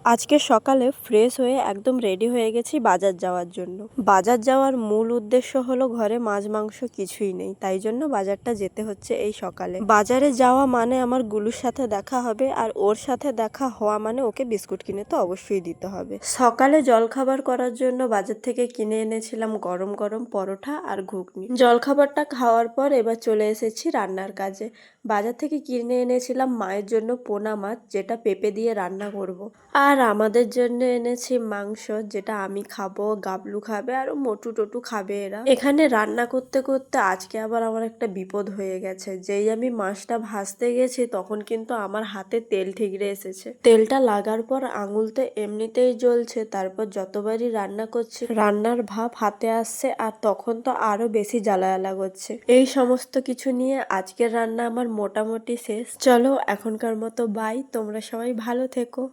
আজকে সকালে ফ্রেশ হয়ে একদম রেডি হয়ে গেছি বাজার যাওয়ার জন্য। বাজার যাওয়ার মূল উদ্দেশ্য হলো ঘরে মাছ মাংস কিছুই নেই, তাই জন্য বাজারটা যেতে হচ্ছে এই সকালে। বাজারে যাওয়া মানে আমার গুলুর সাথে দেখা হবে, আর ওর সাথে দেখা হওয়া মানে ওকে বিস্কুট কিনে তো অবশ্যই দিতে হবে। সকালে জলখাবার করার জন্য বাজার থেকে কিনে এনেছিলাম গরম গরম পরোটা আর ঘুগনি। জলখাবারটা খাওয়ার পর এবার চলে এসেছি রান্নার কাজে। বাজার থেকে কিনে এনেছিলাম মায়ের জন্য পোনা মাছ, যেটা পেঁপে দিয়ে রান্না করব। আর আমাদের জন্য এনেছি মাংস, যেটা আমি খাবো, গাবলু খাবে, আর মোটু টোটু খাবে এরা। এখানে রান্না করতে করতে আজকে আবার আমার একটা বিপদ হয়ে গেছে। যেই আমি মাছটা ভাজতে গেছি তখন কিন্তু আমার হাতে তেল ঠিকরে এসেছে। তেলটা লাগার পর আঙুল তো এমনিতেই জ্বলছে, তারপর যতবারই রান্না করছি রান্নার ভাব হাতে আসছে, আর তখন তো আরো বেশি জ্বালা করছে। এই সমস্ত কিছু নিয়ে আজকের রান্না আমার মোটামুটি শেষ। চলো এখনকার মতো বাই, তোমরা সবাই ভালো থেকো।